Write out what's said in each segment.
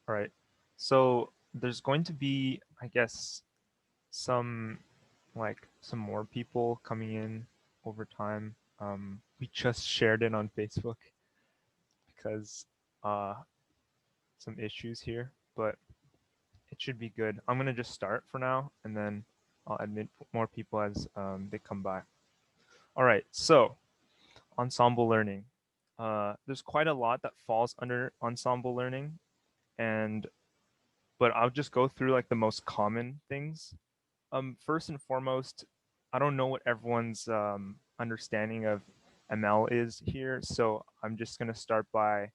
All right. So there's going to be, I guess, some more people coming in over time. We just shared it on Facebook because some issues here, but it should be good. I'm gonna just start for now, and then I'll admit more people as they come by. All right. So ensemble learning. There's quite a lot that falls under ensemble learning, and but I'll just go through like the most common things. First and foremost, I don't know what everyone's understanding of ML is here, so I'm just gonna start by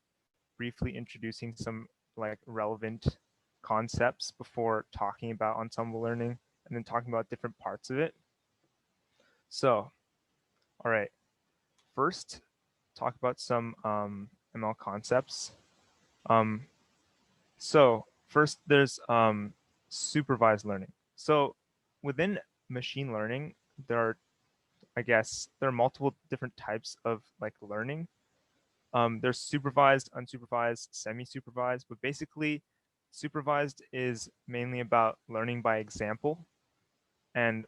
briefly introducing some like relevant concepts before talking about ensemble learning, and then talking about different parts of it. So, all right, first, talk about some ML concepts. Um, so first, there's supervised learning. So within machine learning, there are multiple different types of like learning. There's supervised, unsupervised, semi-supervised, but basically supervised is mainly about learning by example. And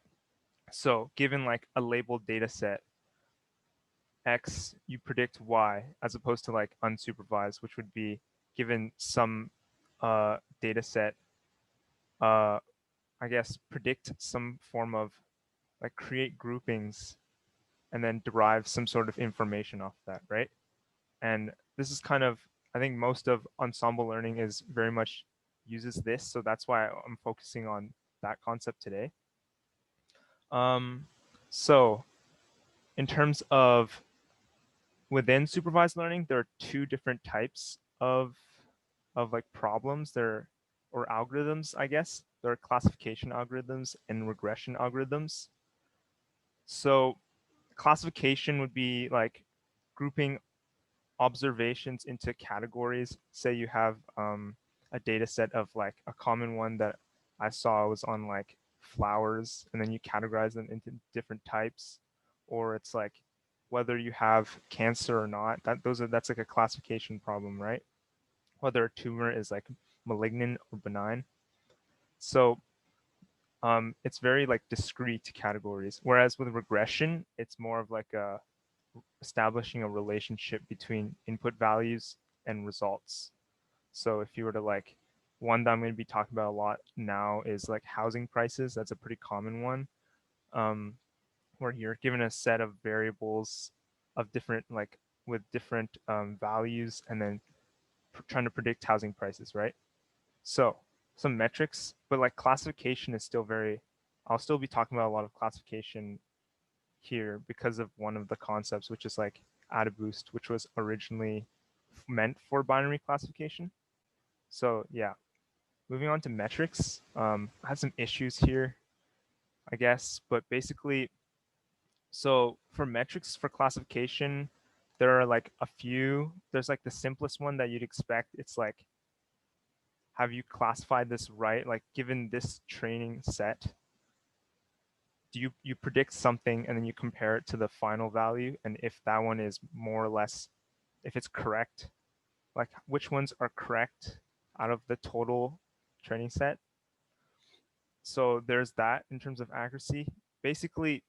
so given like a labeled data set, X, you predict Y, as opposed to like unsupervised, which would be given some data set, I guess, predict some form of like create groupings and then derive some sort of information off that, right? And this is kind of, I think most of ensemble learning is very much uses this. So that's why I'm focusing on that concept today. So in terms of within supervised learning, there are two different types of like problems there, or algorithms, I guess. There are classification algorithms and regression algorithms. So classification would be like grouping observations into categories. Say you have a data set of like a common one that I saw was on like flowers, and then you categorize them into different types, or it's like whether you have cancer or not. That's like a classification problem, right? Whether a tumor is like malignant or benign. So it's very like discrete categories. Whereas with regression, it's more of like establishing a relationship between input values and results. So if you were to like, one that I'm going to be talking about a lot now is like housing prices. That's a pretty common one, where you're given a set of variables of different like with different values, and then trying to predict housing prices, right? So some metrics, but like classification is still very, I'll still be talking about a lot of classification here because of one of the concepts, which is like Adaboost, which was originally meant for binary classification. So yeah, moving on to metrics. I had some issues here, I guess, but basically, so for metrics for classification, there are like a few. There's like the simplest one that you'd expect. It's like, have you classified this right? Like given this training set, do you predict something and then you compare it to the final value, and if that one is more or less, if it's correct, like which ones are correct out of the total training set. So there's that in terms of accuracy. Basically,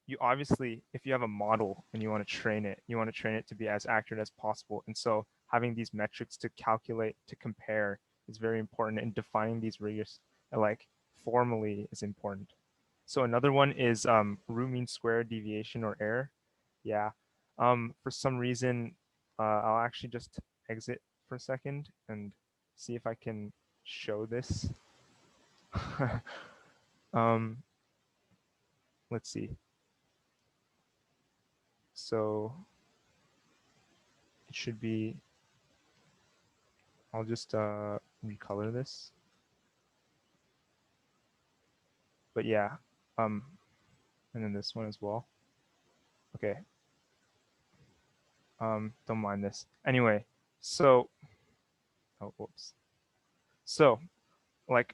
you obviously, if you have a model and you want to train it, you want to train it to be as accurate as possible. And so having these metrics to calculate, to compare is very important, and defining these rigors like formally is important. So another one is root mean square deviation or error. Yeah. For some reason, I'll actually just exit for a second and see if I can show this. um, let's see. So it should be, I'll just recolor this. But yeah, and then this one as well. Okay. Don't mind this. Anyway, so, oh, whoops. So like,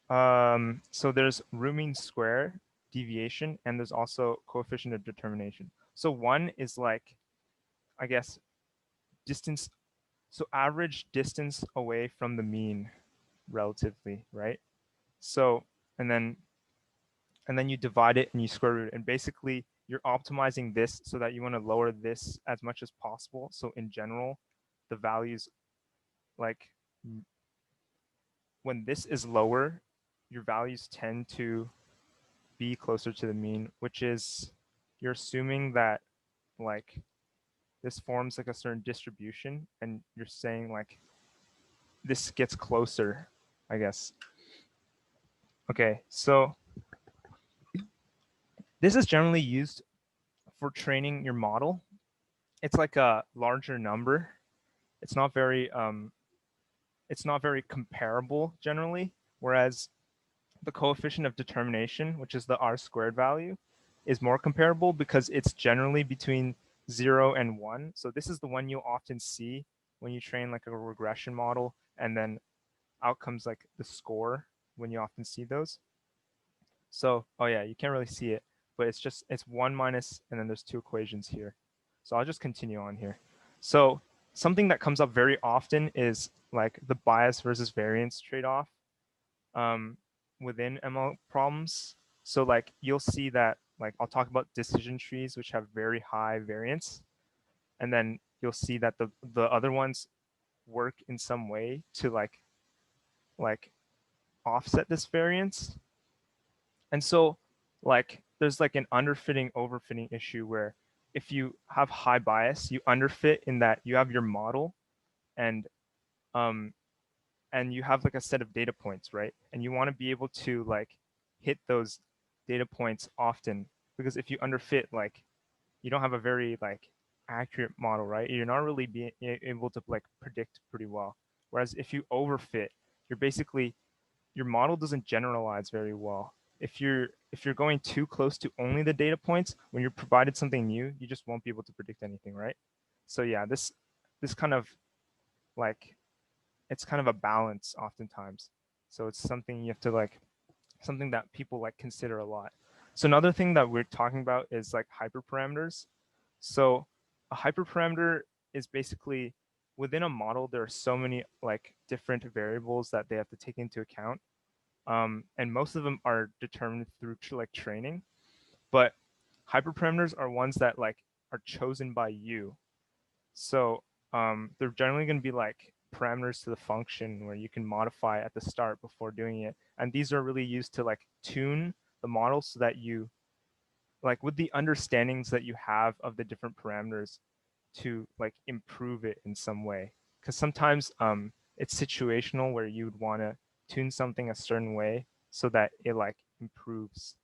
so there's root mean square deviation, and there's also coefficient of determination. So one is like, I guess, distance. So average distance away from the mean relatively, right? So, and then you divide it and you square root it. And basically you're optimizing this so that you want to lower this as much as possible. So in general, the values, like when this is lower, your values tend to be closer to the mean, which is you're assuming that like this forms like a certain distribution and you're saying like this gets closer, I guess. Okay, so this is generally used for training your model. It's like a larger number. It's not very comparable generally, whereas the coefficient of determination, which is the r squared value, is more comparable because it's generally between 0 and 1. So this is the one you'll often see when you train like a regression model, and then out comes like the score when you often see those. So, oh yeah, you can't really see it, but it's 1 minus, and then there's two equations here. So I'll just continue on here. So something that comes up very often is like the bias versus variance trade-off within ML problems. So like you'll see that, like I'll talk about decision trees, which have very high variance. And then you'll see that the other ones work in some way to like offset this variance. And so like there's like an underfitting overfitting issue where if you have high bias, you underfit in that you have your model and um and you have like a set of data points, right? And you want to be able to like hit those data points often, because if you underfit, like you don't have a very like accurate model, right? You're not really being able to like predict pretty well. Whereas if you overfit, you're basically, your model doesn't generalize very well. If you're going too close to only the data points, when you're provided something new, you just won't be able to predict anything, right? So yeah, this kind of like, it's kind of a balance oftentimes. So it's something you have to like, something that people like consider a lot. So another thing that we're talking about is like hyperparameters. So a hyperparameter is basically, within a model, there are so many like different variables that they have to take into account. And most of them are determined through like training, but hyperparameters are ones that like are chosen by you. So they're generally going to be like parameters to the function where you can modify at the start before doing it. And these are really used to like tune the model so that you, like with the understandings that you have of the different parameters, to like improve it in some way. Because sometimes it's situational where you would want to tune something a certain way so that it like improves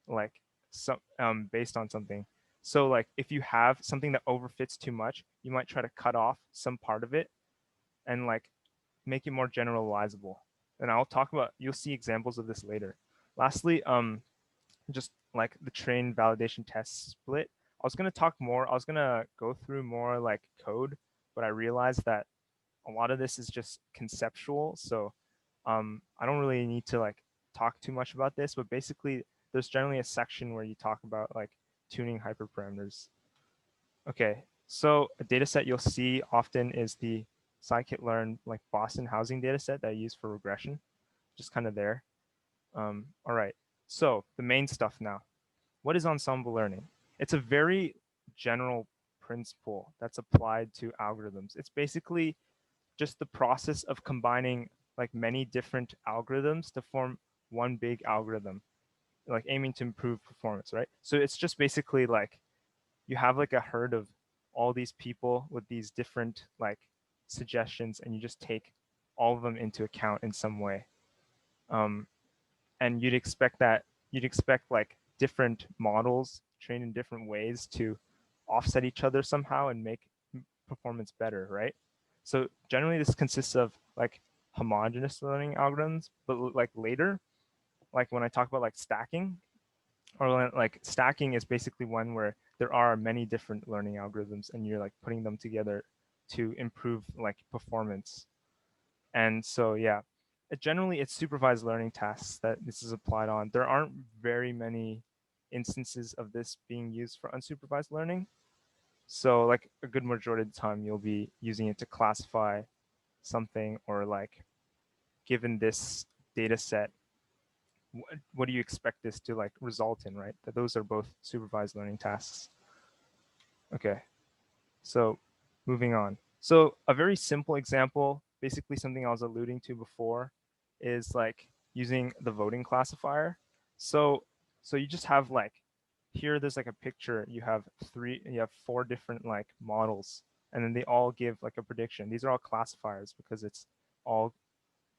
like some based on something. So like if you have something that overfits too much, you might try to cut off some part of it and like make it more generalizable. And I'll talk about, you'll see examples of this later. Lastly, just like the train validation test split. I was gonna go through more like code, but I realized that a lot of this is just conceptual. So I don't really need to like talk too much about this, but basically there's generally a section where you talk about like tuning hyperparameters. Okay, so a data set you'll see often is the scikit-learn like Boston housing data set that I use for regression, just kind of there. All right, so the main stuff now. What is ensemble learning? It's a very general principle that's applied to algorithms. It's basically just the process of combining like many different algorithms to form one big algorithm, like aiming to improve performance, right? So it's just basically like you have like a herd of all these people with these different like suggestions, and you just take all of them into account in some way. Um, and you'd expect like different models trained in different ways to offset each other somehow and make performance better, right? So generally this consists of like homogeneous learning algorithms, but like later, like when I talk about like stacking, or like stacking is basically one where there are many different learning algorithms and you're like putting them together to improve like performance. And so yeah, generally it's supervised learning tasks that this is applied on. There aren't very many instances of this being used for unsupervised learning. So like a good majority of the time you'll be using it to classify something, or like given this data set, what do you expect this to like result in, right? That those are both supervised learning tasks. Okay, so moving on. So a very simple example, basically something I was alluding to before, is like using the voting classifier. So you just have like, here there's like a picture, you have four different like models, and then they all give like a prediction. These are all classifiers because it's all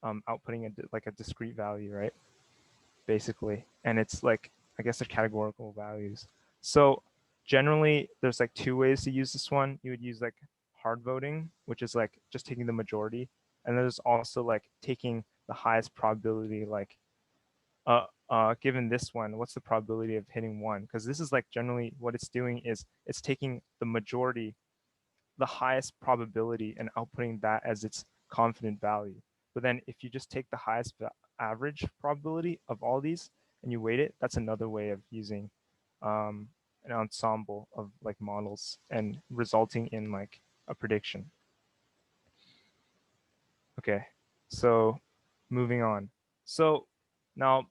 outputting like a discrete value, right? Basically, and it's like, I guess they're categorical values. So generally there's like two ways to use this one. You would use like hard voting, which is like just taking the majority, and there's also like taking the highest probability, like given this one, what's the probability of hitting one? Because this is like generally what it's doing is it's taking the majority, the highest probability, and outputting that as its confident value. But then if you just take the highest average probability of all these and you weight it, that's another way of using an ensemble of like models and resulting in like a prediction. Okay, so moving on. So now,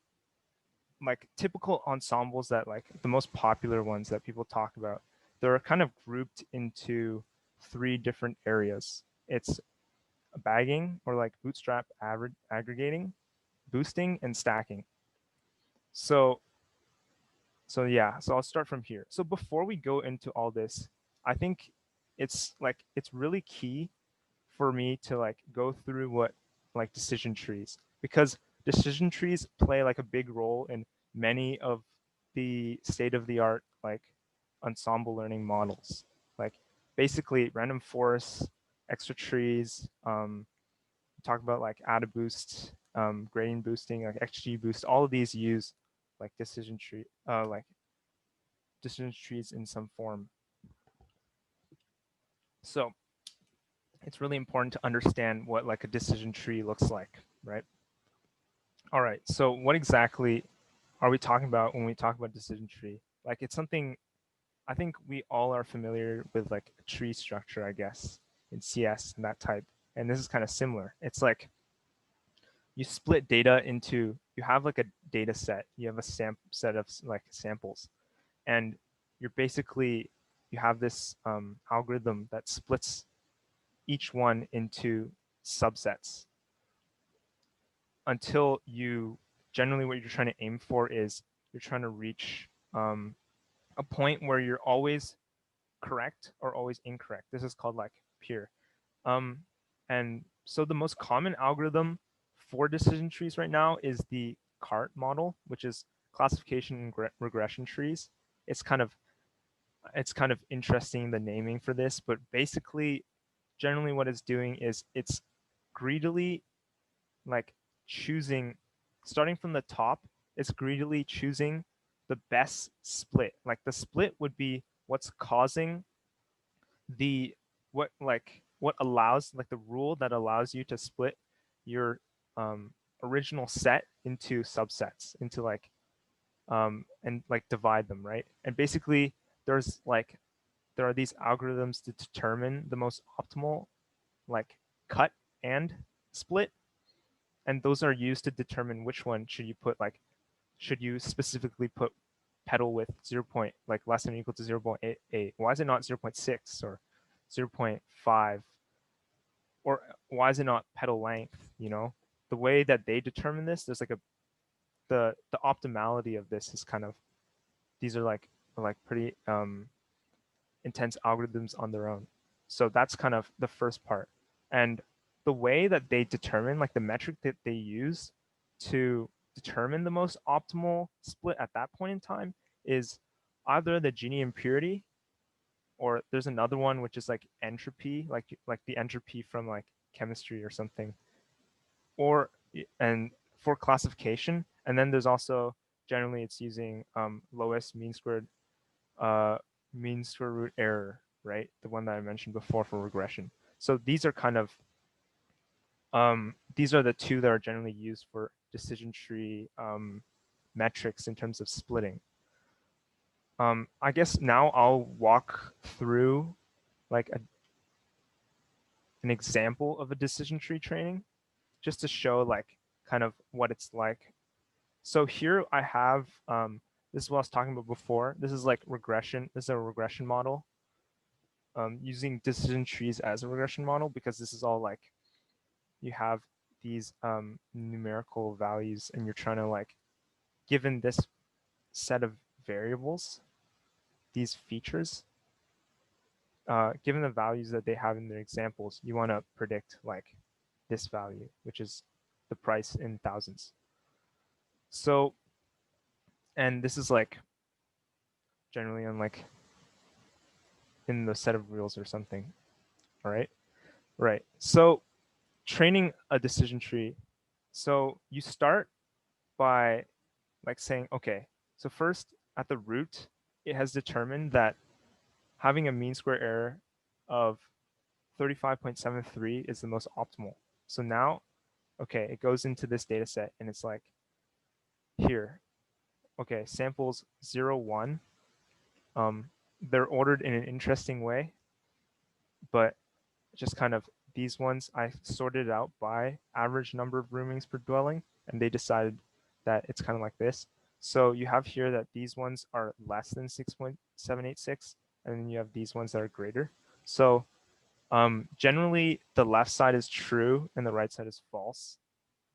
like typical ensembles, that like the most popular ones that people talk about, they're kind of grouped into three different areas. It's bagging, or like bootstrap aggregating, boosting, and stacking. So yeah, so I'll start from here. So before we go into all this, I think it's really key for me to like go through what like decision trees, because decision trees play like a big role in many of the state of the art like ensemble learning models, like basically random forests, extra trees, talk about like Adaboost, gradient boosting, like XGBoost. All of these use like decision trees in some form. So it's really important to understand what like a decision tree looks like, right? All right, so what exactly are we talking about when we talk about decision tree? Like it's something, I think we all are familiar with, like a tree structure, I guess, in CS and that type. And this is kind of similar. It's like you split data into, you have like a data set, you have a set of like samples, and you're basically, you have this algorithm that splits each one into subsets until you, generally what you're trying to aim for is you're trying to reach a point where you're always correct or always incorrect. This is called like pure. And so the most common algorithm for decision trees right now is the CART model, which is classification and regression trees. It's kind of interesting, the naming for this, but basically generally what it's doing is it's greedily like choosing, starting from the top, it's greedily choosing the best split. Like the split would be what's causing the, what allows, like the rule that allows you to split your original set into subsets, into like and like divide them, right? And basically there's like, there are these algorithms to determine the most optimal like cut and split, and those are used to determine which one should you put, like should you specifically put petal width 0. Like less than or equal to 0.8. Why is it not 0.6 or 0.5? Or why is it not petal length? You know, the way that they determine this, there's like a, the optimality of this is kind of, these are like pretty intense algorithms on their own. So that's kind of the first part. And the way that they determine, like the metric that they use to determine the most optimal split at that point in time, is either the Gini impurity, or there's another one which is like entropy, like the entropy from like chemistry or something, or, and for classification. And then there's also, generally it's using lowest mean square root error, right? The one that I mentioned before for regression. So these are kind of, these are the two that are generally used for decision tree metrics in terms of splitting. I guess now I'll walk through like an example of a decision tree training just to show like kind of what it's like. So here I have, this is what I was talking about before. This is like regression. This is a regression model, using decision trees as a regression model, because this is all like, you have these numerical values and you're trying to like, given this set of variables, these features, given the values that they have in their examples, you want to predict like this value, which is the price in thousands. So, and this is like generally on like in the set of rules or something. All right. Right. So training a decision tree. So you start by like saying, okay, so first at the root, it has determined that having a mean square error of 35.73 is the most optimal. So now, okay, it goes into this data set and it's like, here, okay, samples 0, 1, they're ordered in an interesting way, but just kind of these ones I sorted out by average number of roomings per dwelling, and they decided that it's kind of like this. So you have here that these ones are less than 6.786, and then you have these ones that are greater. So generally the left side is true and the right side is false.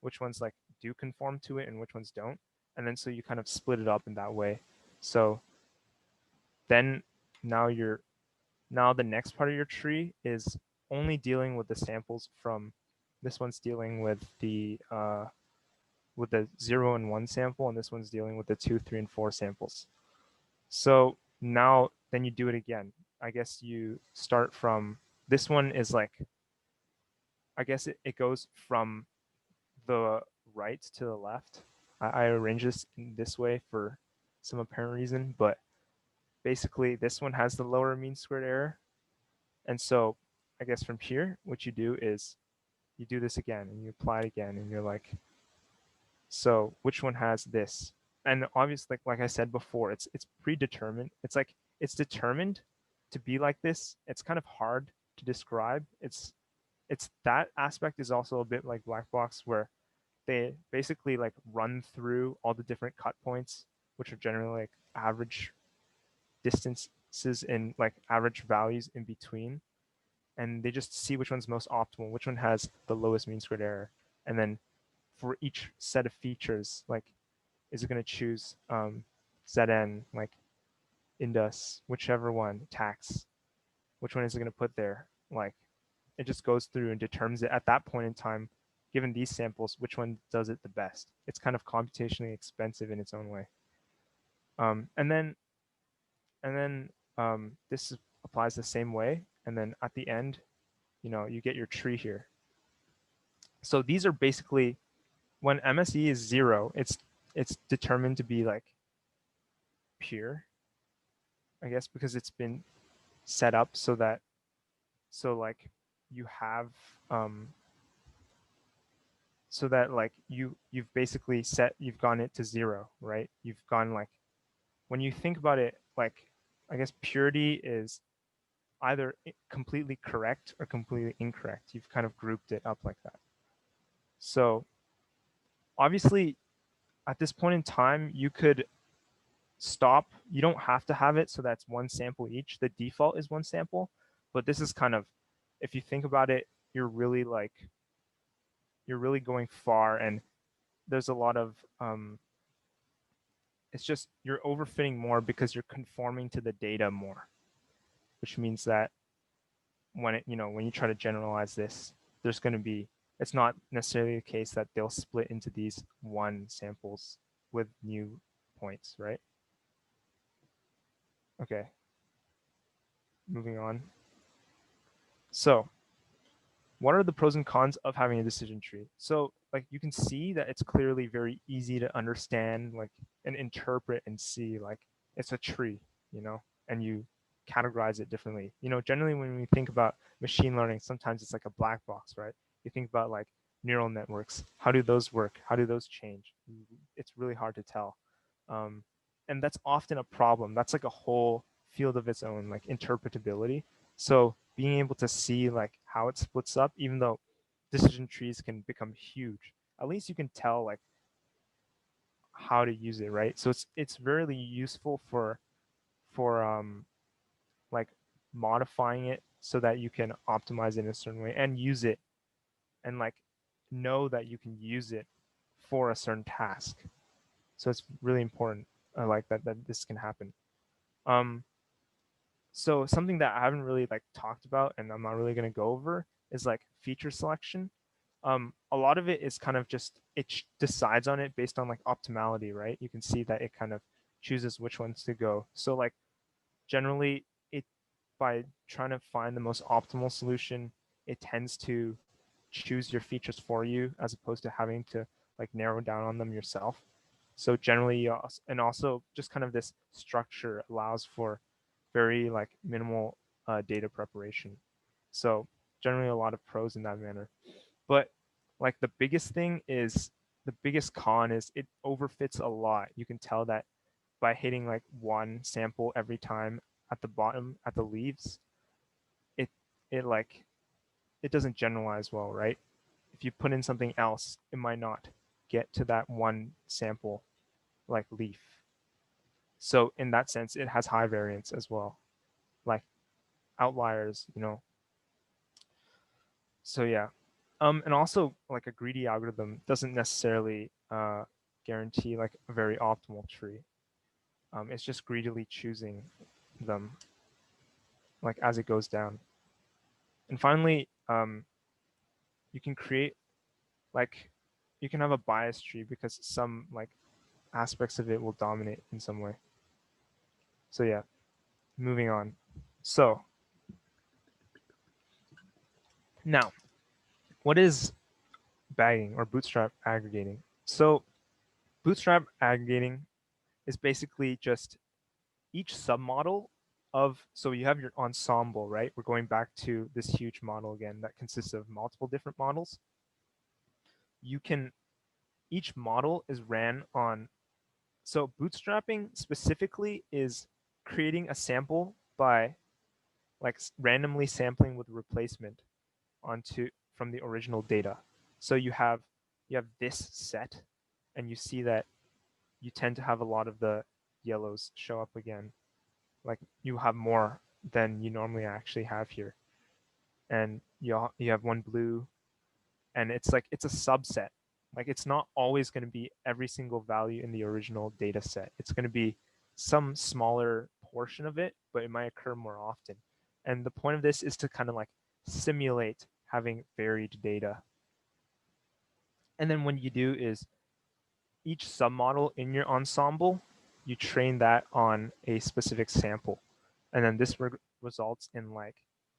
Which ones like do conform to it and which ones don't. And then so you kind of split it up in that way. So then now the next part of your tree is only dealing with the samples from, this one's dealing with the 0 and 1 sample, and this one's dealing with the 2, 3, and 4 samples. So now then you do it again. I guess you start from, this one is like, I guess it goes from the right to the left. I arrange this in this way for some apparent reason, but basically this one has the lower mean squared error. And so I guess from here, what you do is you do this again and you apply it again and you're like, so which one has this? And obviously, like I said before, it's predetermined. It's like, it's determined to be like this. It's kind of hard to describe. It's that aspect is also a bit like black box, where they basically like run through all the different cut points, which are generally like average distances and like average values in between. And they just see which one's most optimal, which one has the lowest mean squared error. And then for each set of features, like, is it going to choose Zn, like Indus, whichever one, tax, which one is it going to put there? Like, it just goes through and determines it at that point in time, given these samples, which one does it the best. It's kind of computationally expensive in its own way. And then this applies the same way. And then at the end, you get your tree here. So these are basically, when MSE is 0, it's determined to be like pure, I guess, because it's been set up so that, so like you have so that like you've basically you've gone it to 0, right? You've gone like, when you think about it, like, I guess purity is either completely correct or completely incorrect. You've kind of grouped it up like that. So obviously at this point in time, you could stop. You don't have to have it so that's one sample each. The default is one sample, but this is kind of, if you think about it, you're really going far, and there's a lot of it's just you're overfitting more because you're conforming to the data more, which means that when when you try to generalize this, there's going to be, it's not necessarily the case that they'll split into these one samples with new points, right? Okay, moving on. So what are the pros and cons of having a decision tree? So like you can see that it's clearly very easy to understand, like, and interpret and see, like, it's a tree, and you categorize it differently. Generally when we think about machine learning, sometimes it's like a black box, right? You think about like neural networks. How do those work? How do those change? It's really hard to tell. and that's often a problem. That's like a whole field of its own, like interpretability. So being able to see like how it splits up, even though decision trees can become huge, at least you can tell like how to use it, right? So it's really useful for like modifying it so that you can optimize it in a certain way and use it and like know that you can use it for a certain task. So it's really important. I like that this can happen. Um, so something that I haven't really like talked about and I'm not really going to go over is like feature selection. A lot of it is kind of just it decides on it based on like optimality, right? You can see that it kind of chooses which ones to go. So like generally it by trying to find the most optimal solution, it tends to choose your features for you as opposed to having to like narrow down on them yourself. So generally, and also just kind of this structure allows for very like minimal data preparation. So generally a lot of pros in that manner. But like the biggest thing is the biggest con is it overfits a lot. You can tell that by hitting like one sample every time at the bottom at the leaves, it it like it doesn't generalize well, right? If you put in something else, it might not get to that one sample like leaf. So in that sense, it has high variance as well, like outliers, you know. So yeah, and also like a greedy algorithm doesn't necessarily guarantee like a very optimal tree. It's just greedily choosing them like as it goes down. And finally, you can create like you can have a bias tree because some like aspects of it will dominate in some way. So yeah, moving on. So now, what is bagging or bootstrap aggregating? So bootstrap aggregating is basically just each submodel of, so you have your ensemble, right? We're going back to this huge model again that consists of multiple different models. You can, each model is ran on, so bootstrapping specifically is creating a sample by like randomly sampling with replacement onto from the original data. So you have this set and you see that you tend to have a lot of the yellows show up again. Like you have more than you normally actually have here. And you have one blue and it's like it's a subset. Like it's not always going to be every single value in the original data set. It's going to be some smaller portion of it, but it might occur more often. And the point of this is to kind of like simulate having varied data. And then what you do is each submodel in your ensemble, you train that on a specific sample. And then this results in like,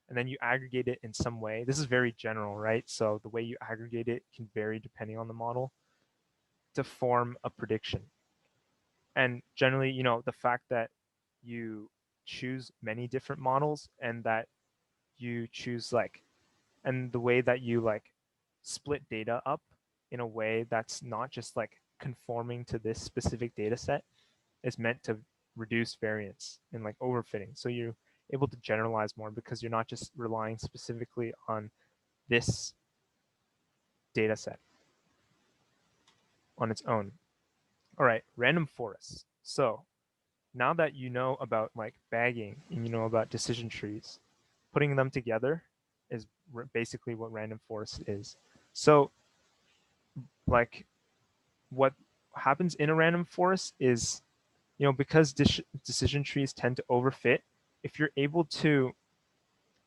and then you aggregate it in some way. This is very general, right? So the way you aggregate it can vary depending on the model to form a prediction. And generally, you know, the fact that you choose many different models and that you choose like, and the way that you like split data up in a way that's not just like conforming to this specific data set is meant to reduce variance and like overfitting. So you're able to generalize more because you're not just relying specifically on this data set on its own. All right, random forests. So now that you know about like bagging and you know about decision trees, putting them together is basically what random forest is. So like what happens in a random forest is, you know, because decision trees tend to overfit, if you're able to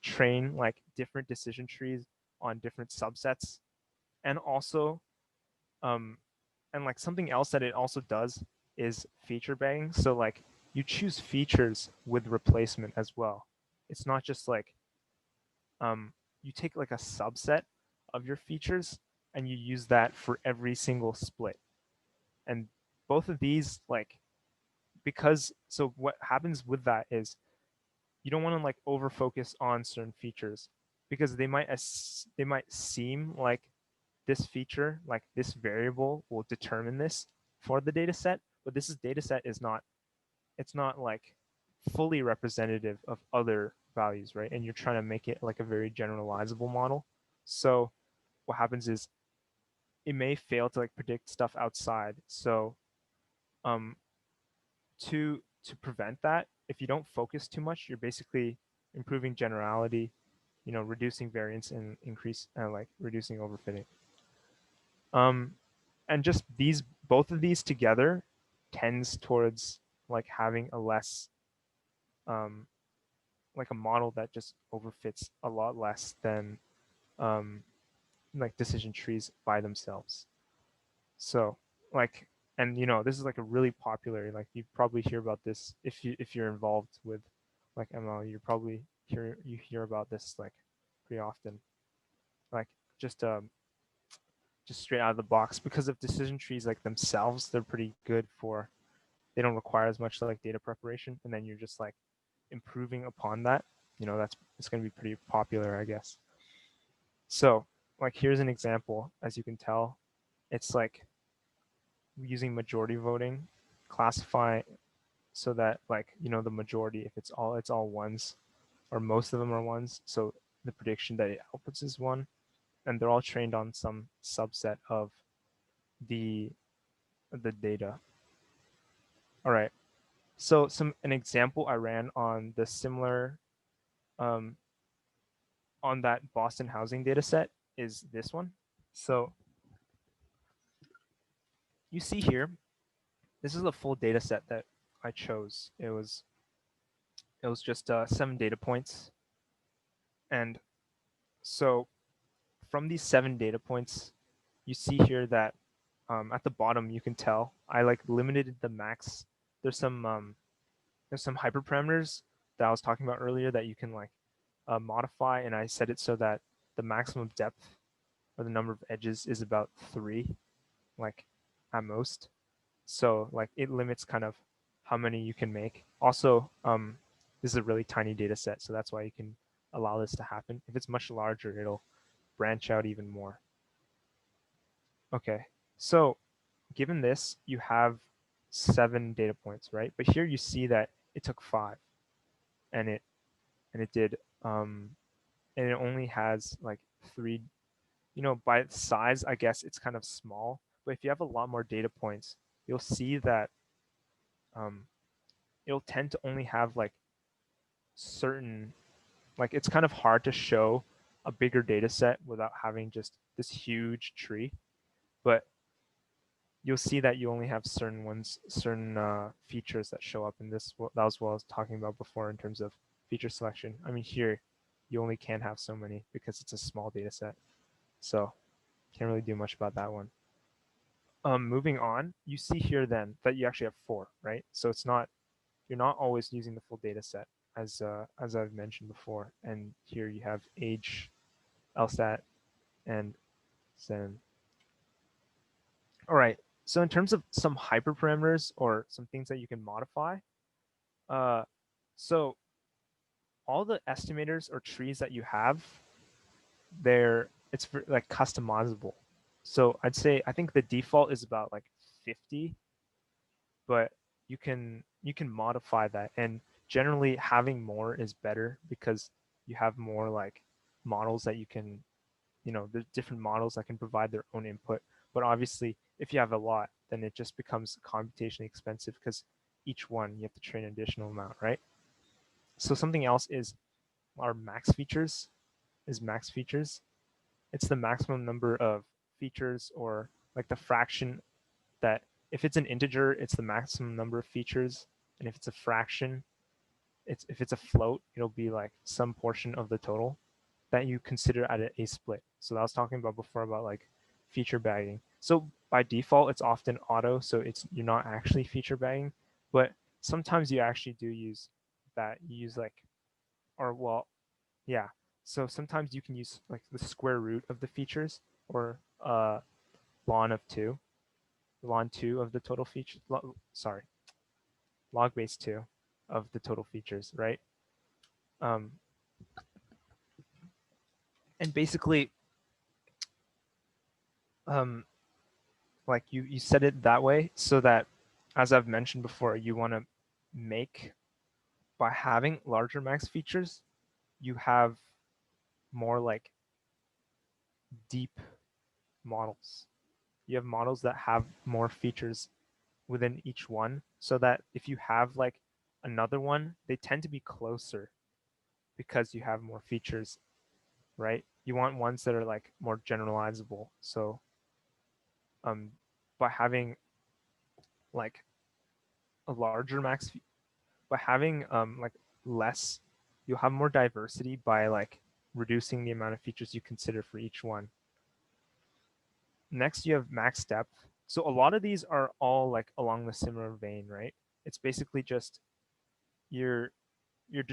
train like different decision trees on different subsets and also um and like something else that it also does is feature bagging. So like you choose features with replacement as well. It's not just like you take like a subset of your features and you use that for every single split. And both of these like, because so what happens with that is you don't want to like over focus on certain features because they might seem like this feature, like this variable will determine this for the data set, but this is data set is not it's not like fully representative of other values, right? And you're trying to make it like a very generalizable model. So what happens is it may fail to like predict stuff outside. So um, to prevent that, if you don't focus too much, you're basically improving generality, you know, reducing variance and increase like reducing overfitting. And just these, both of these together tends towards like having a less like a model that just overfits a lot less than like decision trees by themselves. So like, and you know, this is like a really popular, like you probably hear about this if you're involved with like ML, you probably hear about this like pretty often. Like just just straight out of the box, because of decision trees like themselves, they're pretty good for, they don't require as much like data preparation, and then you're just like improving upon that. You know, that's, it's going to be pretty popular, I guess. So like here's an example. As you can tell, it's like using majority voting, classify so that like, you know, the majority, if it's all ones or most of them are ones, so the prediction that it outputs is one, and they're all trained on some subset of the data. All right. So an example I ran on the similar um, on that Boston housing data set is this one. So you see here, this is the full data set that I chose. It was just 7 data points. And so from these 7 data points, you see here that at the bottom, you can tell I like limited the max. There's some hyperparameters that I was talking about earlier that you can like modify, and I set it so that the maximum depth or the number of edges is about 3, like at most. So like it limits kind of how many you can make. Also, this is a really tiny data set, so that's why you can allow this to happen. If it's much larger, it'll branch out even more. Okay, so given this, you have 7 data points, right? But here you see that it took 5, and it did, and it only has like 3. You know, by size, I guess it's kind of small. But if you have a lot more data points, you'll see that um, it'll tend to only have like certain, like it's kind of hard to show a bigger data set without having just this huge tree. But you'll see that you only have certain ones, certain features that show up in this. That was what I was talking about before in terms of feature selection. I mean, here you only can have so many because it's a small data set. So can't really do much about that one. Moving on, you see here then that you actually have 4, right? So it's not, you're not always using the full data set as I've mentioned before. And here you have age, LSAT, and Zen. All right. So in terms of some hyperparameters or some things that you can modify, so all the estimators or trees that you have, it's like customizable. So I'd say I think the default is about like 50, but you can modify that, and generally having more is better because you have more like models that you can, you know, there's different models that can provide their own input. But obviously if you have a lot, then it just becomes computationally expensive because each one you have to train an additional amount, right? So something else is our max features. It's the maximum number of features, or like the fraction that, if it's an integer, it's the maximum number of features, and if it's a fraction, if it's a float, it'll be like some portion of the total that you consider at a split. So I was talking about before about like feature bagging. So by default, it's often auto, so you're not actually feature bagging, but sometimes you actually do use that. You use like, or well, yeah. So sometimes you can use like the square root of the features, or ln of 2, ln 2 of the total feature. Sorry, log base 2 of the total features, right? Um, and basically, like you set it that way so that, as I've mentioned before, you want to by having larger max features, you have more like deep models. You have models that have more features within each one, so that if you have like another one, they tend to be closer because you have more features, right? You want ones that are like more generalizable. So um, by having like a larger max, by having like less, you'll have more diversity by like reducing the amount of features you consider for each one. Next, you have max depth. So a lot of these are all like along the similar vein, right? It's basically just you're you're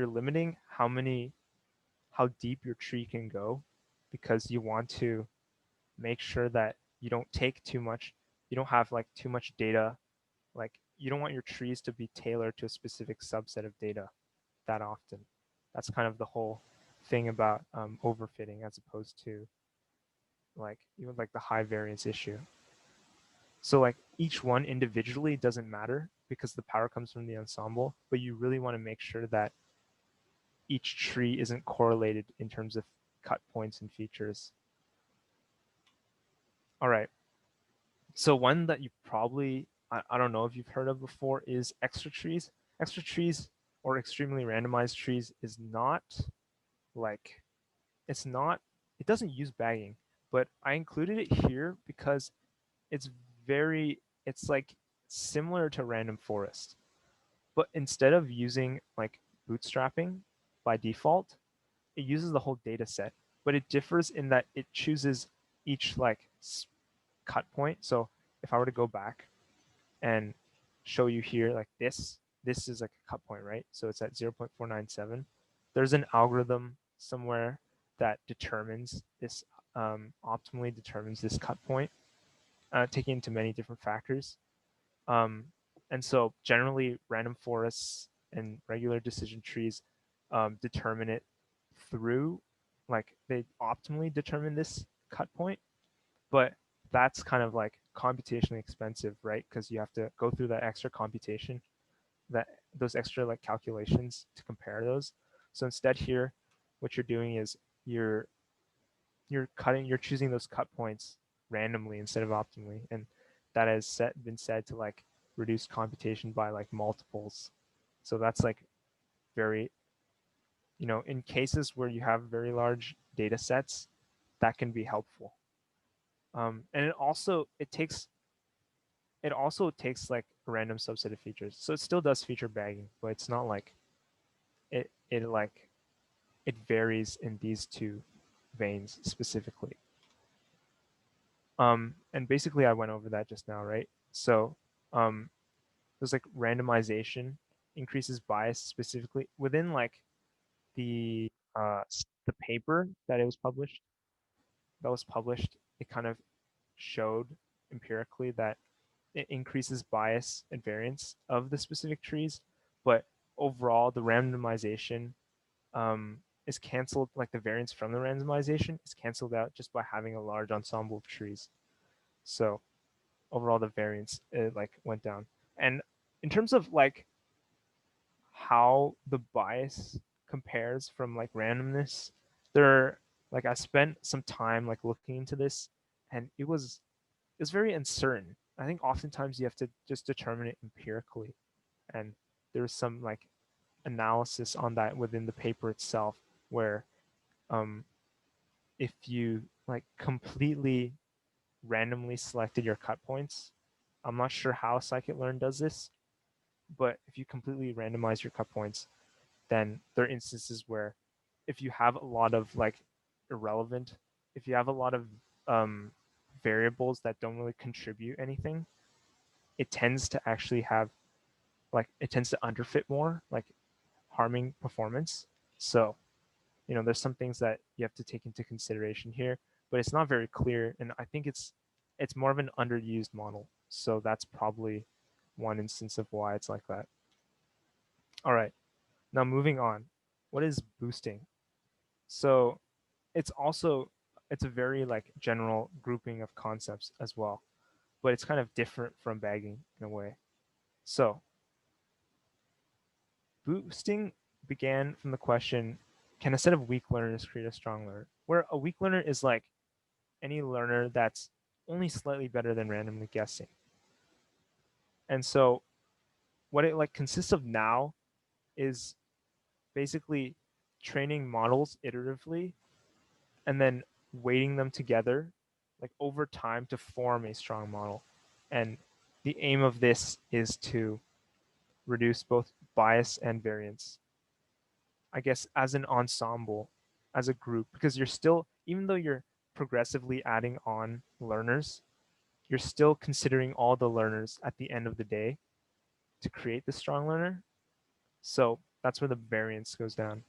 limiting how deep your tree can go, because you want to make sure that you don't take too much, you don't have like too much data, like you don't want your trees to be tailored to a specific subset of data that often. That's kind of the whole thing about overfitting, as opposed to like even like the high variance issue. So like each one individually doesn't matter because the power comes from the ensemble, but you really want to make sure that each tree isn't correlated in terms of cut points and features. All right. So one that you probably, I don't know if you've heard of before, is extra trees. Extra trees or extremely randomized trees is not like, it's not, it doesn't use bagging, but I included it here because it's it's like similar to random forest. But instead of using like bootstrapping by default, it uses the whole data set, but it differs in that it chooses each like cut point. So if I were to go back and show you here, like this is like a cut point, right? So it's at 0.497. There's an algorithm somewhere that determines this, optimally determines this cut point, taking into many different factors. Um, and so generally random forests and regular decision trees determine it through, like they optimally determine this cut point, but that's kind of like computationally expensive, right? Because you have to go through that extra computation, that those extra like calculations to compare those. So instead here, what you're doing is you're choosing those cut points randomly instead of optimally, and that has been said to like reduce computation by like multiples. So that's like very, in cases where you have very large data sets, that can be helpful. And it also takes like a random subset of features. So it still does feature bagging, but it's not like it varies in these two veins specifically. And basically I went over that just now, right? So um, there's like randomization increases bias specifically within like the the paper that was published. It kind of showed empirically that it increases bias and variance of the specific trees, but overall the randomization is canceled, like the variance from the randomization is canceled out just by having a large ensemble of trees. So overall the variance like went down. And in terms of like how the bias compares from like randomness, there like I spent some time like looking into this, and it's very uncertain. I think oftentimes you have to just determine it empirically, and there's some like analysis on that within the paper itself, where um, if you like completely randomly selected your cut points, I'm not sure how scikit-learn does this, but if you completely randomize your cut points, then there are instances where if you have a lot of like irrelevant, if you have a lot of um, variables that don't really contribute anything, it tends to actually have like it tends to underfit more, like harming performance. So, there's some things that you have to take into consideration here, but it's not very clear, and I think it's more of an underused model. So that's probably one instance of why it's like that. All right, now moving on. What is boosting? So it's a very like general grouping of concepts as well, but it's kind of different from bagging in a way. So boosting began from the question, can a set of weak learners create a strong learner? Where a weak learner is like any learner that's only slightly better than randomly guessing. And so what it like consists of now is basically training models iteratively and then weighting them together like over time to form a strong model. And the aim of this is to reduce both bias and variance, I guess, as an ensemble, as a group, because you're still, even though you're progressively adding on learners, you're still considering all the learners at the end of the day to create the strong learner. So that's where the variance goes down.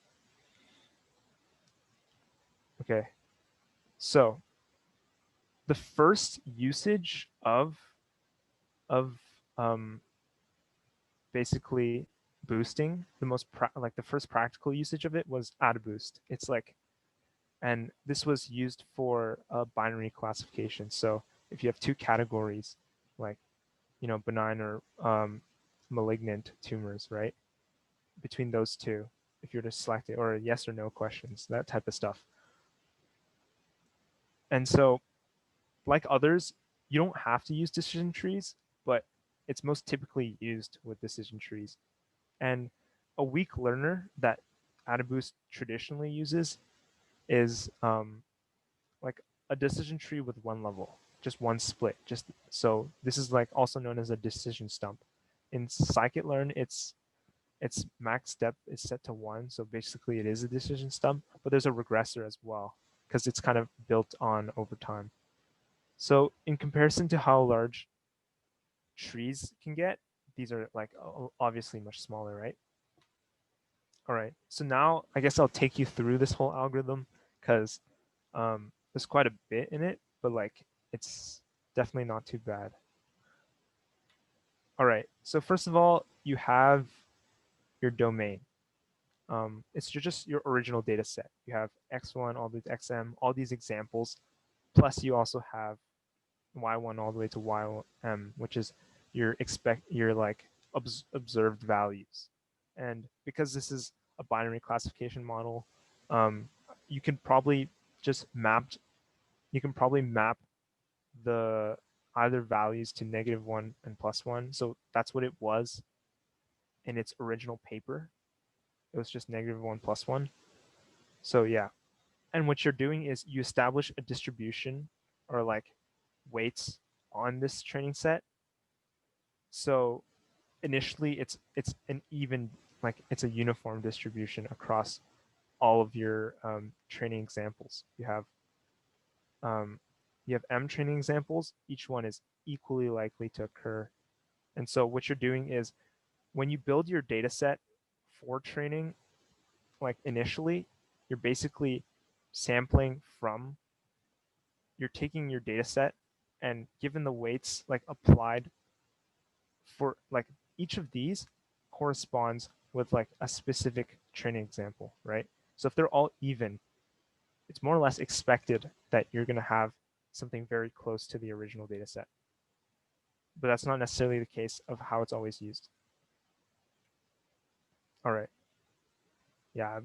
Okay. So the first usage of um, basically boosting, the most like the first practical usage of it was Adaboost. It's like, and this was used for a binary classification. So if you have two categories, like benign or malignant tumors, right? Between those two, if you're to select it, or yes or no questions, that type of stuff. And so, like others, you don't have to use decision trees, but it's most typically used with decision trees. And a weak learner that Adaboost traditionally uses is like a decision tree with one level, just one split. Just so this is like also known as a decision stump. In scikit-learn, its max depth is set to 1, so basically it is a decision stump. But there's a regressor as well because it's kind of built on over time. So in comparison to how large trees can get, these are like obviously much smaller, right? All right, so now I guess I'll take you through this whole algorithm because there's quite a bit in it, but like it's definitely not too bad. All right, so first of all, you have your domain. It's just your original data set. You have x1, all these xm, all these examples, plus you also have y1 all the way to ym, which is your like observed values. And because this is a binary classification model, um, you can probably just map the either values to -1 and +1. So that's what it was in its original paper. It was just -1 +1. So yeah. And what you're doing is you establish a distribution or like weights on this training set. So initially it's an even, like it's a uniform distribution across all of your training examples. Um, you have M training examples. Each one is equally likely to occur. And so what you're doing is when you build your data set for training, like initially, you're basically sampling from, you're taking your data set and given the weights like applied for like each of these corresponds with like a specific training example, right? So if they're all even, it's more or less expected that you're going to have something very close to the original data set. But that's not necessarily the case of how it's always used. All right. Yeah.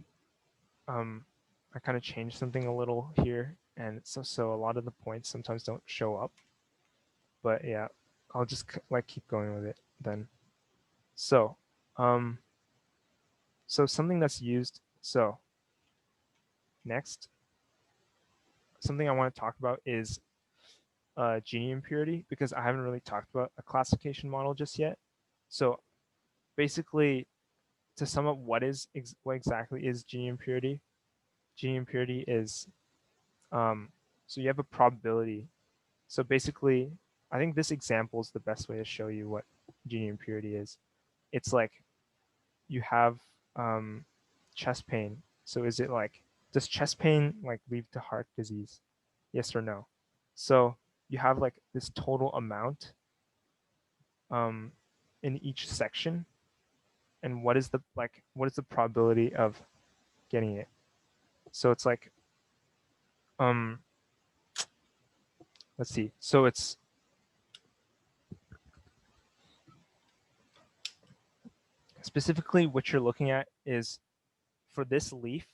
I kind of changed something a little here, and so a lot of the points sometimes don't show up. But yeah, I'll just like keep going with it then. So, so something that's used. So next, something I want to talk about is Gini impurity, because I haven't really talked about a classification model just yet. So basically, to sum up what exactly is Gini impurity? Gini impurity is so you have a probability. So basically, I think this example is the best way to show you what Gini impurity is. It's like you have chest pain. So is it like, does chest pain like lead to heart disease? Yes or no? So you have like this total amount in each section, and what is the probability of getting it? So it's like let's see. So specifically what you're looking at is for this leaf,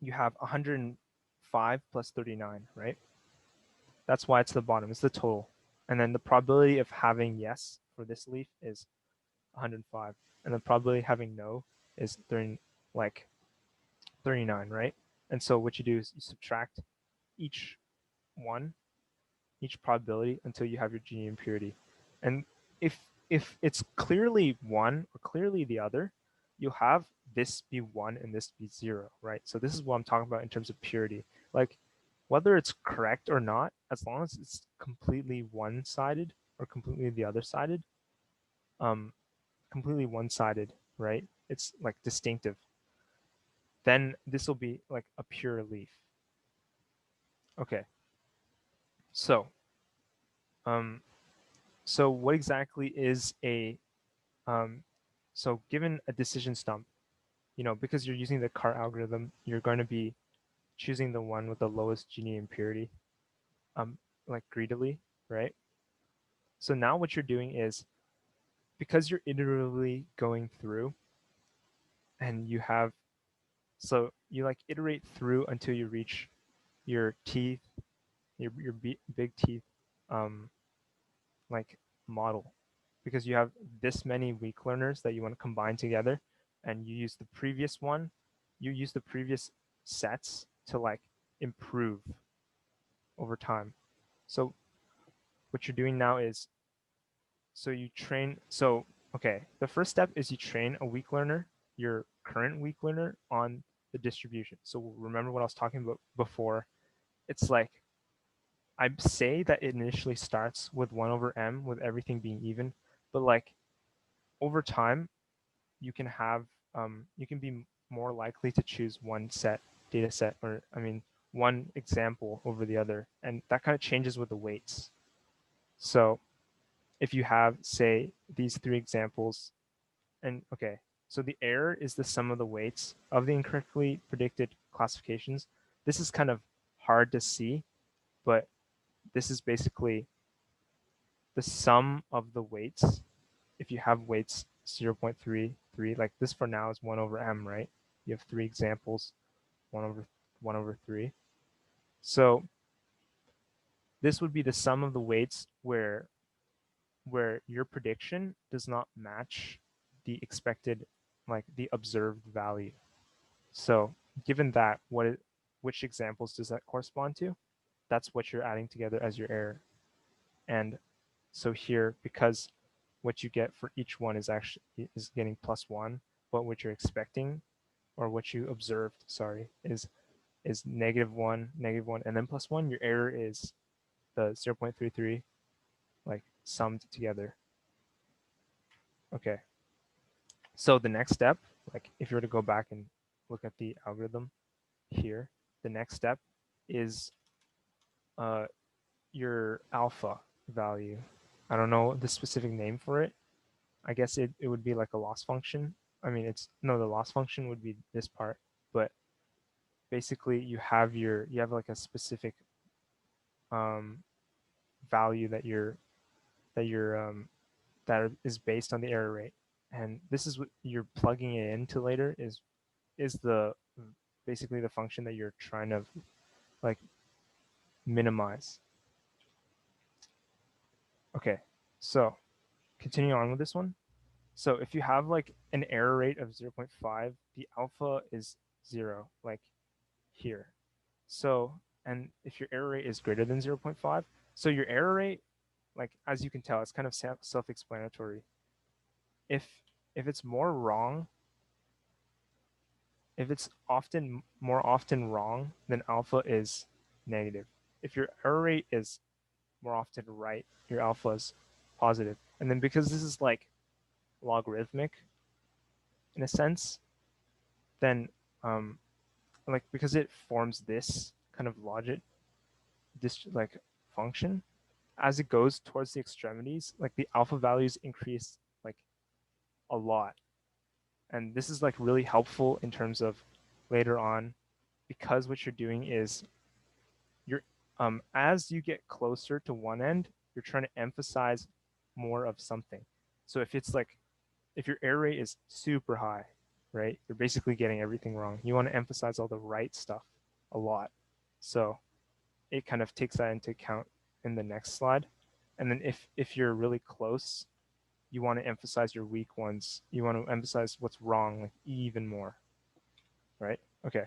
you have 105 plus 39, right? That's why it's the bottom, it's the total. And then the probability of having yes for this leaf is 105. And the probability of having no is 30, like 39, right? And so what you do is you subtract each one, each probability until you have your Gini impurity. And if it's clearly one or clearly the other, you'll have this be one and this be zero, right? So this is what I'm talking about in terms of purity. Like whether it's correct or not, as long as it's completely one-sided or completely the other sided, completely one-sided, right? It's like distinctive. Then this will be like a pure leaf. Okay. So, so what exactly is a so given a decision stump, because you're using the CART algorithm, you're going to be choosing the one with the lowest Gini impurity, like greedily, right? So now what you're doing is, because you're iteratively going through, and so you like iterate through until you reach your teeth, your big teeth, like model, because you have this many weak learners that you want to combine together, and you use the previous sets to like improve over time. So what you're doing now is, okay, the first step is you train a weak learner, your current weak learner, on the distribution. So remember what I was talking about before. It's like, I say that it initially starts with 1 over m with everything being even, but like over time, you can be more likely to choose one data set, or one example over the other, and that kind of changes with the weights. So if you have, say, these 3 examples, and okay, so the error is the sum of the weights of the incorrectly predicted classifications. This is kind of hard to see, but this is basically the sum of the weights. If you have weights 0.33, like this for now is 1 over m, right? You have 3 examples, 1 over 3. So this would be the sum of the weights where your prediction does not match the expected, like the observed value. So given that, which examples does that correspond to? That's what you're adding together as your error. And so here, because what you get for each one is getting +1, but what you're expecting, or what you observed, sorry, is -1, -1, and then +1, your error is the 0.33, like summed together. Okay. So the next step, like if you were to go back and look at the algorithm here, the next step is your alpha value. I don't know the specific name for it. I guess it would be like a loss function. The loss function would be this part, but basically you have like a specific value that is based on the error rate, and this is what you're plugging it into later is the basically the function that you're trying to like minimize. Okay, so continuing on with this one. So if you have like an error rate of 0.5, the alpha is 0, like here. So, and if your error rate is greater than 0.5, so your error rate, like as you can tell, it's kind of self-explanatory. If it's more wrong, if it's more often wrong, then alpha is negative. If your error rate is more often right, your alpha is positive. And then because this is like logarithmic in a sense, then like because it forms this kind of logic, this like function, as it goes towards the extremities, like the alpha values increase like a lot. And this is like really helpful in terms of later on, because what you're doing is you're as you get closer to one end, you're trying to emphasize more of something. So if it's like if your error rate is super high, right, you're basically getting everything wrong. You want to emphasize all the right stuff a lot. So it kind of takes that into account in the next slide. And then if you're really close, you want to emphasize your weak ones. You want to emphasize what's wrong like even more, right? Okay.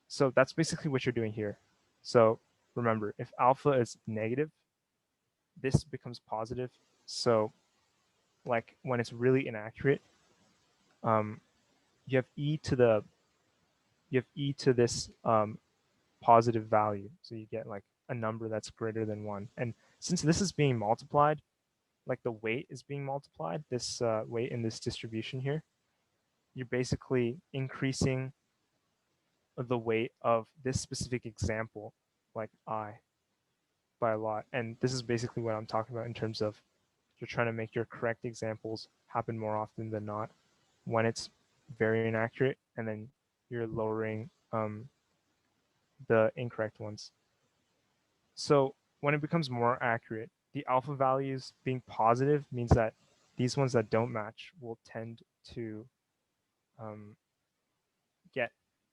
So that's basically what you're doing here. So remember, if alpha is negative, this becomes positive. So like when it's really inaccurate, you have e to this positive value. So you get like a number that's greater than 1. And since this is being multiplied, like the weight is being multiplied, this weight in this distribution here, you're basically increasing the weight of this specific example, like I, by a lot. And this is basically what I'm talking about in terms of you're trying to make your correct examples happen more often than not when it's very inaccurate, and then you're lowering the incorrect ones. So when it becomes more accurate, the alpha values being positive means that these ones that don't match will tend to get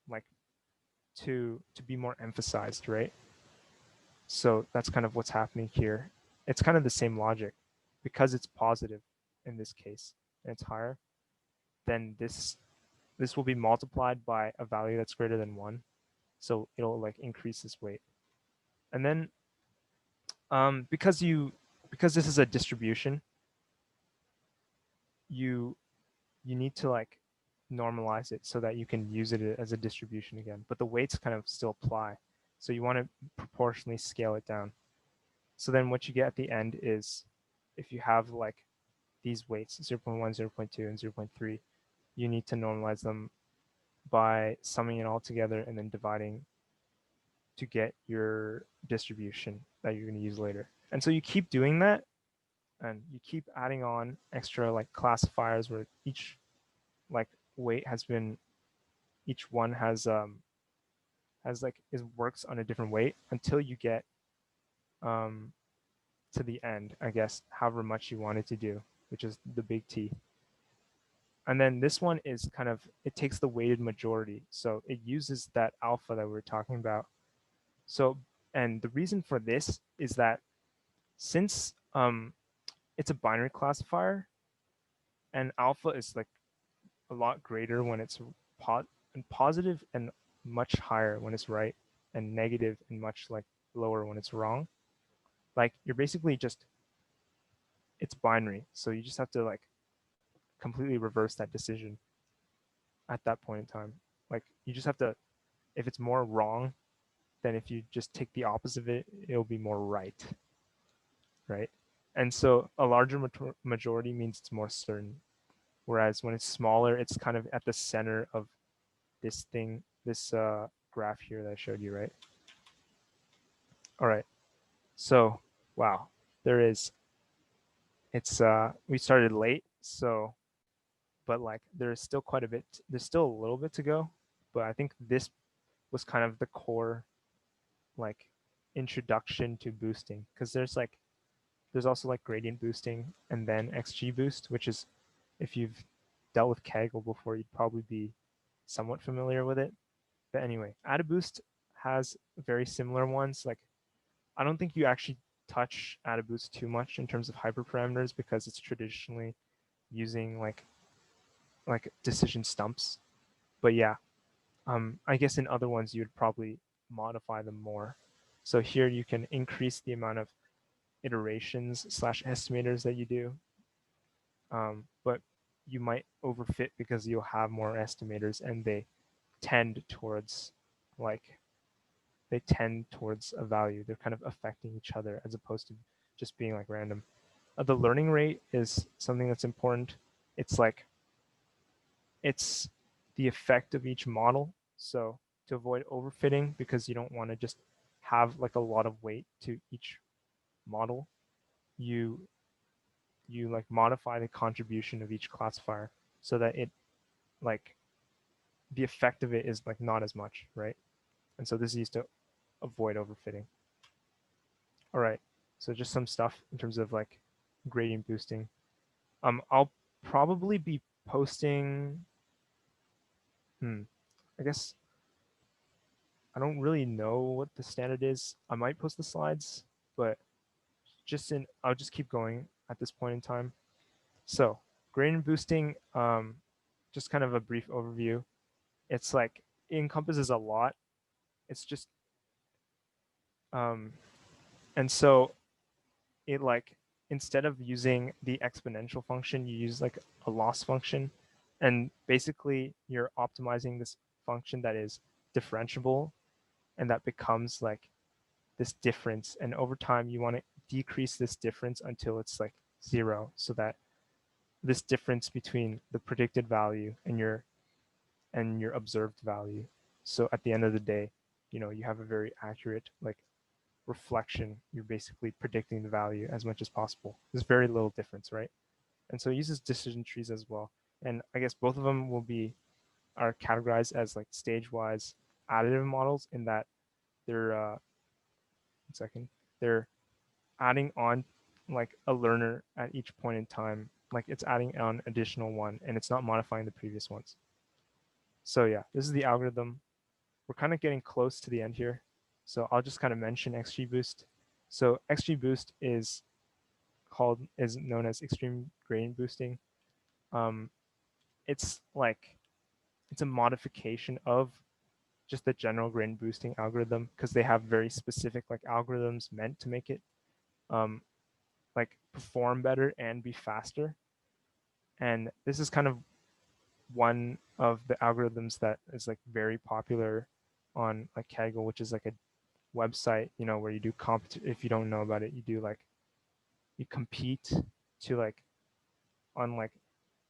like to be more emphasized, right? So that's kind of what's happening here. It's kind of the same logic. Because it's positive in this case and it's higher, then this will be multiplied by a value that's greater than 1. So it'll like increase this weight. And then because this is a distribution, you need to like normalize it so that you can use it as a distribution again. But the weights kind of still apply. So you want to proportionally scale it down. So then what you get at the end is if you have like these weights 0.1, 0.2, and 0.3, you need to normalize them by summing it all together and then dividing to get your distribution that you're going to use later. And so you keep doing that, and you keep adding on extra like classifiers where each like weight has been, each one has like is works on a different weight until you get to the end, I guess, however much you want it to do, which is the big T. And then this one is kind of, it takes the weighted majority. So it uses that alpha that we were talking about. So, and the reason for this is that since it's a binary classifier and alpha is like a lot greater when it's positive and much higher when it's right, and negative and much like lower when it's wrong, like you're basically just, it's binary. So you just have to like completely reverse that decision at that point in time. Like you just have to, if it's more wrong, then if you just take the opposite of it, it'll be more right, right? And so a larger majority means it's more certain. Whereas when it's smaller, it's kind of at the center of this thing, this graph here that I showed you, right? All right. So, wow, there is, it's, we started late, so, but like there's still quite a bit, there's still a little bit to go, but I think this was kind of the core like introduction to boosting, because there's also like gradient boosting and then XGBoost, which is, if you've dealt with Kaggle before, you'd probably be somewhat familiar with it. But anyway, Adaboost has very similar ones. Like I don't think you actually touch Adaboost too much in terms of hyperparameters because it's traditionally using like decision stumps. But yeah, I guess in other ones you'd probably modify them more. So here you can increase the amount of iterations / estimators that you do, but you might overfit because you'll have more estimators and they tend towards like they tend towards a value. They're kind of affecting each other as opposed to just being like random. The learning rate is something that's important. It's like it's the effect of each model. So to avoid overfitting, because you don't want to just have like a lot of weight to each model, you like modify the contribution of each classifier so that it like the effect of it is like not as much, right? And so this is used to avoid overfitting. All right, so just some stuff in terms of like gradient boosting. I'll probably be posting, I guess I don't really know what the standard is. I might post the slides, but I'll just keep going at this point in time. So gradient boosting, just kind of a brief overview. It's like, it encompasses a lot. It's just, and so it like, instead of using the exponential function, you use like a loss function. And basically you're optimizing this function that is differentiable, and that becomes like this difference. And over time, you want to decrease this difference until it's like 0, so that this difference between the predicted value and your observed value. So at the end of the day, you have a very accurate like reflection. You're basically predicting the value as much as possible. There's very little difference, right? And so it uses decision trees as well. And I guess both of them are categorized as like stage-wise additive models, in that they're they're adding on like a learner at each point in time. Like it's adding on additional one, and it's not modifying the previous ones. So yeah, this is the algorithm. We're kind of getting close to the end here. So I'll just kind of mention XGBoost. So XGBoost is known as extreme gradient boosting. Um, it's a modification of just the general gradient boosting algorithm, because they have very specific like algorithms meant to make it like perform better and be faster. And this is kind of one of the algorithms that is like very popular on like Kaggle, which is like a website, where you do if you don't know about it, you do like, you compete to like, on like,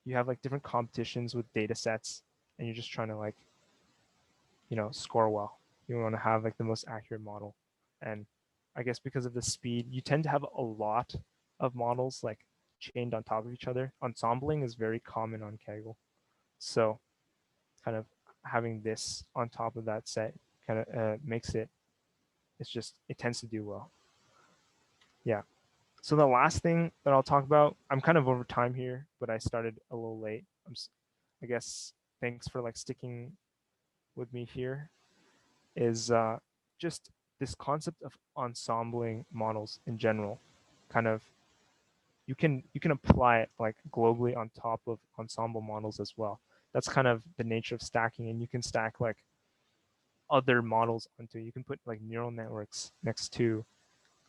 you have like different competitions with data sets, and you're just trying to like, score well. You want to have like the most accurate model. And I guess because of the speed, you tend to have a lot of models like chained on top of each other. Ensembling is very common on Kaggle. So kind of having this on top of that set kind of makes it, it tends to do well. Yeah. So the last thing that I'll talk about, I'm kind of over time here, but I started a little late. I guess thanks for like sticking with me here, is just this concept of ensembling models in general. Kind of, you can apply it like globally on top of ensemble models as well. That's kind of the nature of stacking, and you can stack like other models onto. You can put like neural networks next to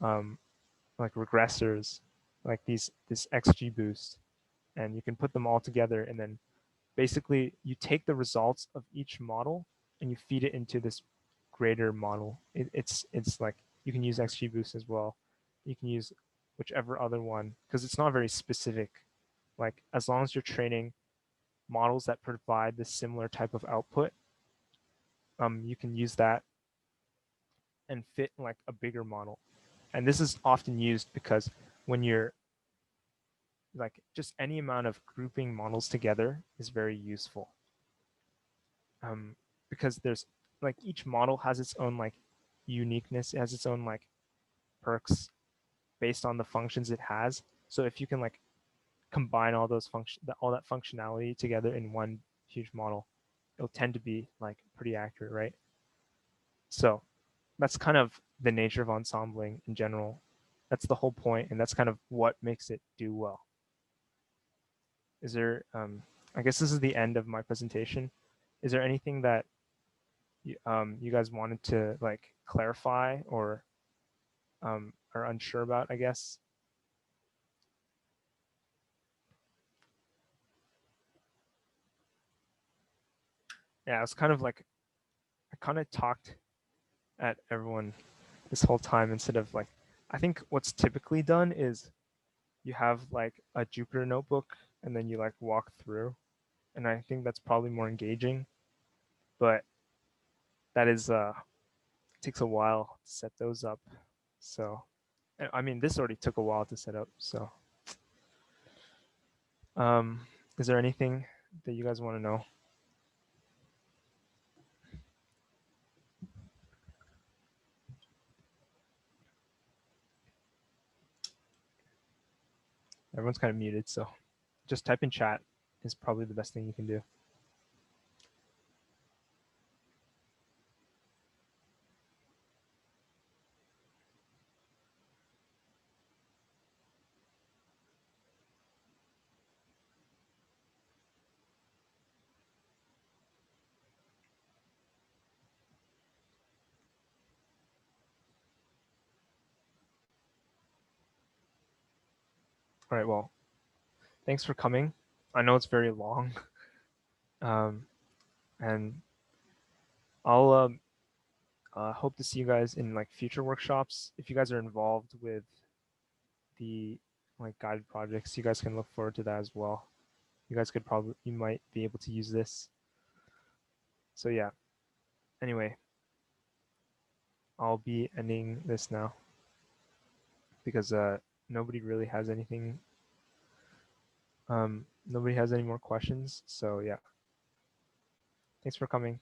like regressors, like this XGBoost, and you can put them all together, and then basically you take the results of each model and you feed it into this greater model. It's like, you can use XGBoost as well. You can use whichever other one, because it's not very specific. Like, as long as you're training models that provide this similar type of output, you can use that and fit like a bigger model. And this is often used because when you're like, just any amount of grouping models together is very useful. Because there's like, each model has its own like uniqueness. It has its own like perks based on the functions it has. So if you can like combine all that functionality together in one huge model, it'll tend to be like pretty accurate, right? So that's kind of the nature of ensembling in general. That's the whole point, and that's kind of what makes it do well. Is there, I guess this is the end of my presentation. Is there anything that you guys wanted to like clarify, or are unsure about, I guess? Yeah, it's kind of like, I kind of talked at everyone this whole time, instead of like, I think what's typically done is you have like a Jupyter notebook, and then you like walk through, and I think that's probably more engaging, but that is takes a while to set those up. So I mean, this already took a while to set up. So is there anything that you guys want to know? Everyone's kind of muted, so just type in chat is probably the best thing you can do. All right, well, thanks for coming. I know it's very long. And I'll hope to see you guys in like future workshops. If you guys are involved with the like guided projects, you guys can look forward to that as well. You might be able to use this. So yeah, anyway, I'll be ending this now because nobody really has anything. Nobody has any more questions. So yeah, thanks for coming.